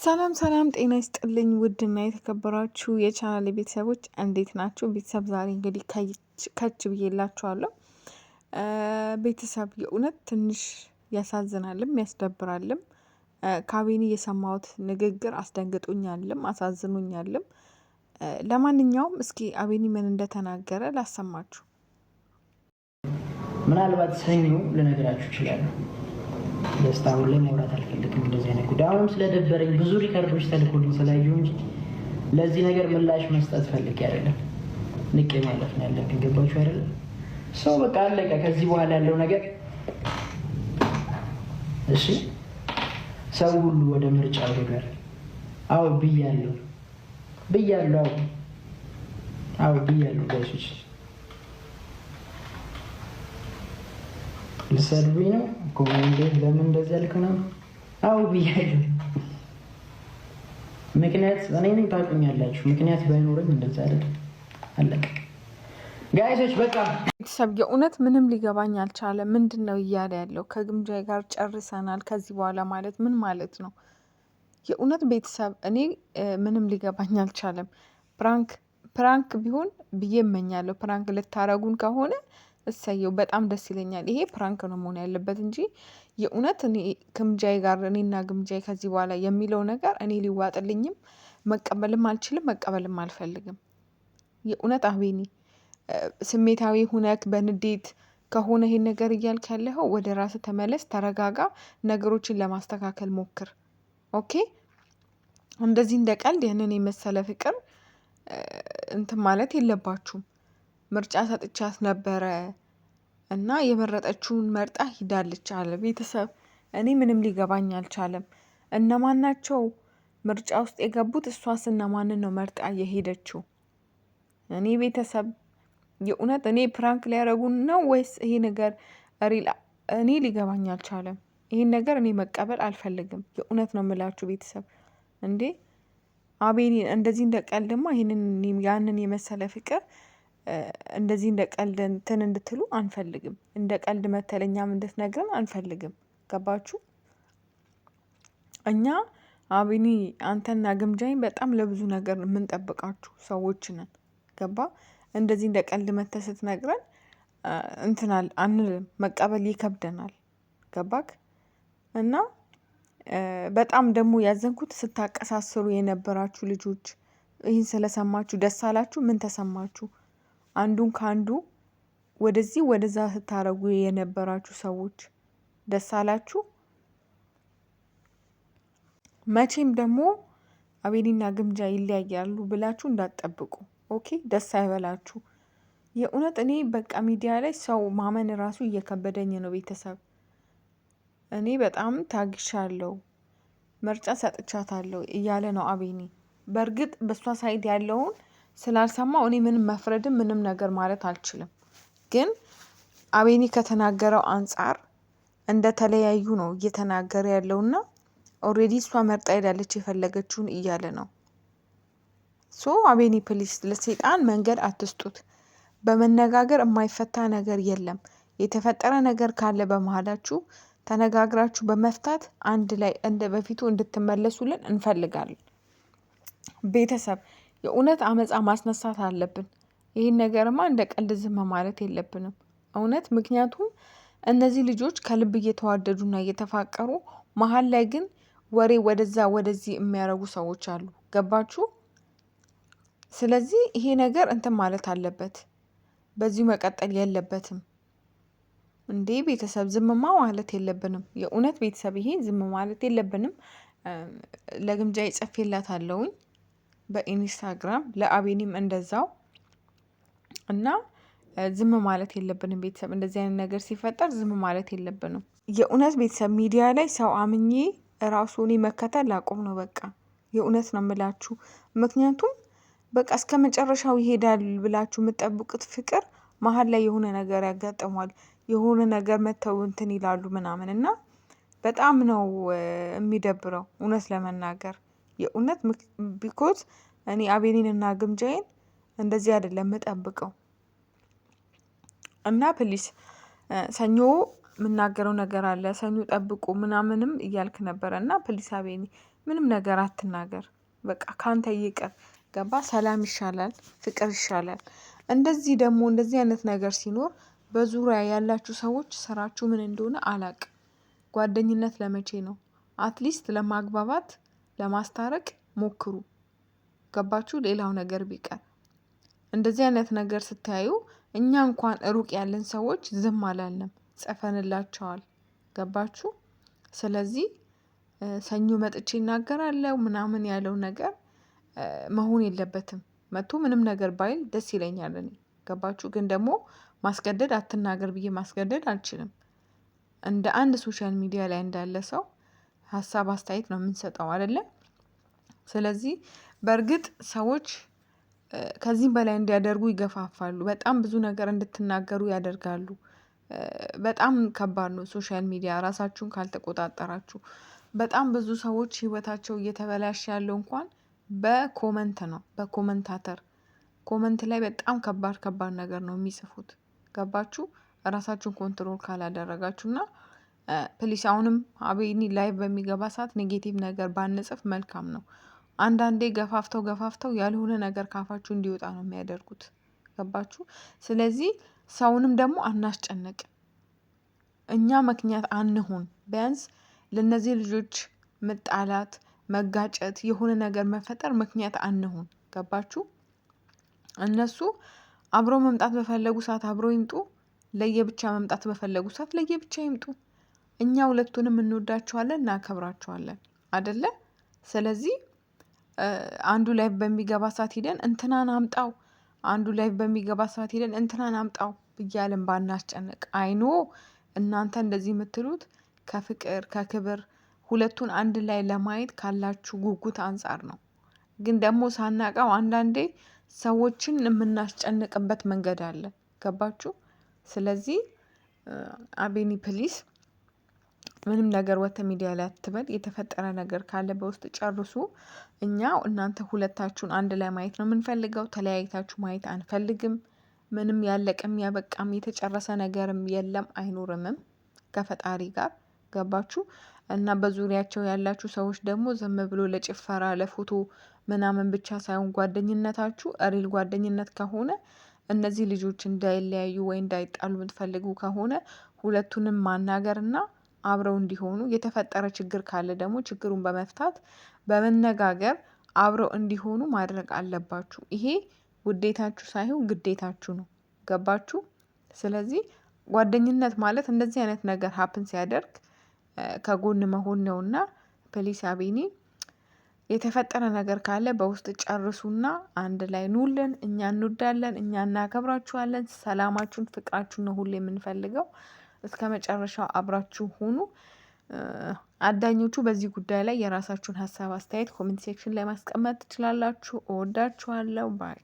ሰላም ሰላም ጤና ይስጥልኝ ውድና የተከበራችሁ የቻናሌ ቤተሰቦች እንዴት ናችሁ? ቤተሰብ ዛሬ እንግዲህ ከች ብዬላችኋለሁ። ቤተሰብ የእውነት ትንሽ ያሳዝናልም ያስደብራልም። ከአቤኒ የሰማሁት ንግግር አስደንግጦኛልም አሳዝኖኛልም። ለማንኛውም እስኪ አቤኒ ምን እንደተናገረ ላሰማችሁ። ምናልባት ሰኞ ልነግራችሁ እችላለሁ። ደስታ አሁን ላይ ማውራት አልፈልግም። እንደዚህ አይነት ጉዳይ አሁንም ስለደበረኝ ብዙ ሪከርዶች ተልኮልኝ ስላየሁ እንጂ ለዚህ ነገር ምላሽ መስጠት ፈልጌ አይደለም። ንቄ ማለፍ ነው ያለብኝ። ገባችሁ አይደለም? ሰው በቃ አለቀ። ከዚህ በኋላ ያለው ነገር እሺ፣ ሰው ሁሉ ወደ ምርጫ ሄዷል። አዎ ብያለሁ። አዎ ብያለሁ ጋይሶች። ልሰድቡኝ ነው ኮሜንት ለምን እንደዚህ ያልክ ነው? አዎ ብያለሁ። ምክንያት እኔንም ታውቁኛላችሁ። ምክንያት ባይኖረኝ እንደዛ አይደለም። አለቀ ጋይሶች። በቃ ቤተሰብ የእውነት ምንም ሊገባኝ አልቻለም። ምንድን ነው እያለ ያለው? ከግምጃዬ ጋር ጨርሰናል ከዚህ በኋላ ማለት ምን ማለት ነው? የእውነት ቤተሰብ እኔ ምንም ሊገባኝ አልቻለም። ፕራንክ ቢሆን ብዬ እመኛለሁ። ፕራንክ ልታረጉን ከሆነ እሰየው፣ በጣም ደስ ይለኛል። ይሄ ፕራንክ ነው መሆን ያለበት እንጂ የእውነት እኔ ግምጃዬ ጋር እኔና ግምጃዬ ከዚህ በኋላ የሚለው ነገር እኔ ሊዋጥልኝም መቀበልም አልችልም፣ መቀበልም አልፈልግም። የእውነት አቤኒ ስሜታዊ ሁነክ በንዴት ከሆነ ይሄን ነገር እያልክ ያለኸው ወደ ራስ ተመለስ፣ ተረጋጋ፣ ነገሮችን ለማስተካከል ሞክር። ኦኬ። እንደዚህ እንደ ቀልድ ያንን የመሰለ ፍቅር እንትን ማለት የለባችሁም። ምርጫ ሰጥቻት ነበረ እና የመረጠችውን መርጣ ሂዳለች አለ። ቤተሰብ እኔ ምንም ሊገባኝ አልቻለም። እነማን ናቸው ምርጫ ውስጥ የገቡት? እሷስ እነማንን ነው መርጣ የሄደችው? እኔ ቤተሰብ የእውነት እኔ ፕራንክ ሊያደርጉን ነው ወይስ ይሄ ነገር ሪል? እኔ ሊገባኝ አልቻለም። ይሄን ነገር እኔ መቀበል አልፈልግም። የእውነት ነው የምላችሁ ቤተሰብ። እንዴ አቤኒ እንደዚህ እንደ ቀልድማ ያንን የመሰለ ፍቅር እንደዚህ እንደ ቀልድ እንትን እንድትሉ አንፈልግም። እንደ ቀልድ መተለኛም እንድትነግረን አንፈልግም። ገባችሁ? እኛ አቤኒ አንተና ግምጃኝ በጣም ለብዙ ነገር የምንጠብቃችሁ ሰዎች ነን። ገባ? እንደዚህ እንደ ቀልድ መተህ ስትነግረን እንትናል አንልም፣ መቀበል ይከብደናል። ገባክ? እና በጣም ደግሞ ያዘንኩት ስታቀሳስሩ የነበራችሁ ልጆች ይህን ስለሰማችሁ ደስ አላችሁ? ምን ተሰማችሁ? አንዱን ከአንዱ ወደዚህ ወደዛ ስታረጉ የነበራችሁ ሰዎች ደስ አላችሁ? መቼም ደግሞ አቤኒና ግምጃ ይለያያሉ ብላችሁ እንዳትጠብቁ። ኦኬ? ደስ አይበላችሁ። የእውነት እኔ በቃ ሚዲያ ላይ ሰው ማመን ራሱ እየከበደኝ ነው። ቤተሰብ እኔ በጣም ታግሻለሁ፣ ምርጫ ሰጥቻታለሁ እያለ ነው አቤኒ። በእርግጥ በእሷ ሳይድ ያለውን ስላልሰማው እኔ ምንም መፍረድም ምንም ነገር ማለት አልችልም። ግን አቤኒ ከተናገረው አንጻር እንደተለያዩ ነው እየተናገረ ያለውና ኦልሬዲ እሷ መርጣ ሄዳለች የፈለገችውን እያለ ነው። ሶ አቤኒ ፕሊስ ለሰይጣን መንገድ አትስጡት። በመነጋገር የማይፈታ ነገር የለም። የተፈጠረ ነገር ካለ በመሀላችሁ ተነጋግራችሁ በመፍታት አንድ ላይ እንደ በፊቱ እንድትመለሱልን እንፈልጋለን። ቤተሰብ የእውነት አመፃ ማስነሳት አለብን። ይህን ነገርማ እንደ ቀልድ ዝም ማለት የለብንም እውነት። ምክንያቱም እነዚህ ልጆች ከልብ እየተዋደዱና እየተፋቀሩ መሀል ላይ ግን ወሬ ወደዛ ወደዚህ የሚያደርጉ ሰዎች አሉ። ገባችሁ? ስለዚህ ይሄ ነገር እንትን ማለት አለበት፣ በዚሁ መቀጠል የለበትም። እንዴ ቤተሰብ ዝምማ ማለት የለብንም። የእውነት ቤተሰብ ይሄ ዝም ማለት የለብንም። ለግምጃ ጽፌላታለሁኝ በኢንስታግራም፣ ለአቤኒም እንደዛው። እና ዝም ማለት የለብንም ቤተሰብ። እንደዚህ አይነት ነገር ሲፈጠር ዝም ማለት የለብንም። የእውነት ቤተሰብ ሚዲያ ላይ ሰው አምኜ ራሱ እኔ መከተል ላቆም ነው በቃ። የእውነት ነው የምላችሁ። ምክንያቱም በቃ እስከ መጨረሻው ይሄዳል ብላችሁ የምትጠብቁት ፍቅር መሀል ላይ የሆነ ነገር ያጋጥሟል። የሆነ ነገር መተው እንትን ይላሉ ምናምን እና በጣም ነው የሚደብረው እውነት ለመናገር የእውነት ቢኮዝ እኔ አቤኒንና ግምጃዬን እንደዚህ አይደለም የምጠብቀው። እና ፕሊስ ሰኞ የምናገረው ነገር አለ፣ ሰኞ ጠብቁ ምናምንም እያልክ ነበረ እና ፕሊስ አቤኒ ምንም ነገር አትናገር። በቃ ካንተ ይቅር። ገባ? ሰላም ይሻላል፣ ፍቅር ይሻላል። እንደዚህ አይነት ነገር ሲኖር በዙሪያ ያላችሁ ሰዎች ስራችሁ ምን እንደሆነ አላቅም። ጓደኝነት ለመቼ ነው? አትሊስት ለማግባባት ለማስታረቅ ሞክሩ። ገባችሁ? ሌላው ነገር ቢቀር እንደዚህ አይነት ነገር ስታዩ እኛ እንኳን ሩቅ ያለን ሰዎች ዝም አላልንም፣ ጽፈንላቸዋል። ገባችሁ? ስለዚህ ሰኞ መጥቼ እናገራለሁ ምናምን ያለው ነገር መሆን የለበትም። መጥቶ ምንም ነገር ባይል ደስ ይለኛል እኔ። ገባችሁ? ግን ደግሞ ማስገደድ አትናገር ብዬ ማስገደድ አልችልም። እንደ አንድ ሶሻል ሚዲያ ላይ እንዳለ ሰው ሀሳብ አስተያየት ነው የምንሰጠው አይደለ? ስለዚህ በእርግጥ ሰዎች ከዚህም በላይ እንዲያደርጉ ይገፋፋሉ። በጣም ብዙ ነገር እንድትናገሩ ያደርጋሉ። በጣም ከባድ ነው ሶሻል ሚዲያ ራሳችሁን ካልተቆጣጠራችሁ። በጣም ብዙ ሰዎች ህይወታቸው እየተበላሸ ያለው እንኳን በኮመንት ነው፣ በኮመንታተር ኮመንት ላይ በጣም ከባድ ከባድ ነገር ነው የሚጽፉት። ገባችሁ? ራሳችሁን ኮንትሮል ካላደረጋችሁ እና ፕሊስ አሁንም አቤኒ ላይቭ በሚገባ ሰዓት ኔጌቲቭ ነገር ባንጽፍ መልካም ነው። አንዳንዴ ገፋፍተው ያልሆነ ነገር ካፋችሁ እንዲወጣ ነው የሚያደርጉት። ገባችሁ? ስለዚህ ሰውንም ደግሞ አናስጨንቅ። እኛ ምክንያት አንሁን። ቢያንስ ለእነዚህ ልጆች መጣላት፣ መጋጨት፣ የሆነ ነገር መፈጠር ምክንያት አንሁን። ገባችሁ? እነሱ አብረው መምጣት በፈለጉ ሰዓት አብረው ይምጡ። ለየብቻ መምጣት በፈለጉ ሰዓት ለየብቻ ይምጡ። እኛ ሁለቱንም እንወዳቸዋለን፣ እናከብራቸዋለን አደለ? ስለዚህ አንዱ ላይቭ በሚገባ ሰዓት ሄደን እንትናን አምጣው፣ አንዱ ላይቭ በሚገባ ሰዓት ሄደን እንትናን አምጣው እያልን ባናስጨንቅ። አይኖ እናንተ እንደዚህ የምትሉት ከፍቅር ከክብር ሁለቱን አንድ ላይ ለማየት ካላችሁ ጉጉት አንጻር ነው። ግን ደግሞ ሳናቀው አንዳንዴ ሰዎችን የምናስጨንቅበት መንገድ አለ። ገባችሁ? ስለዚህ አቤኒ ፕሊስ ምንም ነገር ወጥተህ ሚዲያ ላይ አትበል። የተፈጠረ ነገር ካለ በውስጥ ጨርሱ። እኛ እናንተ ሁለታችሁን አንድ ላይ ማየት ነው የምንፈልገው። ተለያይታችሁ ማየት አንፈልግም። ምንም ያለቀም ያበቃም የተጨረሰ ነገርም የለም አይኖርምም ከፈጣሪ ጋር። ገባችሁ? እና በዙሪያቸው ያላችሁ ሰዎች ደግሞ ዝም ብሎ ለጭፈራ ለፎቶ ምናምን ብቻ ሳይሆን ጓደኝነታችሁ ሪል ጓደኝነት ከሆነ እነዚህ ልጆች እንዳይለያዩ ወይ እንዳይጣሉ የምትፈልጉ ከሆነ ሁለቱንም ማናገርና አብረው እንዲሆኑ፣ የተፈጠረ ችግር ካለ ደግሞ ችግሩን በመፍታት በመነጋገር አብረው እንዲሆኑ ማድረግ አለባችሁ። ይሄ ውዴታችሁ ሳይሆን ግዴታችሁ ነው። ገባችሁ? ስለዚህ ጓደኝነት ማለት እንደዚህ አይነት ነገር ሀፕን ሲያደርግ ከጎን መሆን ነውና ፕሊስ አቤኒ የተፈጠረ ነገር ካለ በውስጥ ጨርሱና አንድ ላይ ኑልን። እኛ እንወዳለን፣ እኛ እናከብራችኋለን። ሰላማችሁን፣ ፍቅራችሁን ነው ሁሌ የምንፈልገው። እስከ መጨረሻው አብራችሁ ሁኑ። አዳኞቹ በዚህ ጉዳይ ላይ የራሳችሁን ሀሳብ አስተያየት ኮሜንት ሴክሽን ላይ ማስቀመጥ ትችላላችሁ። እወዳችኋለሁ። ባይ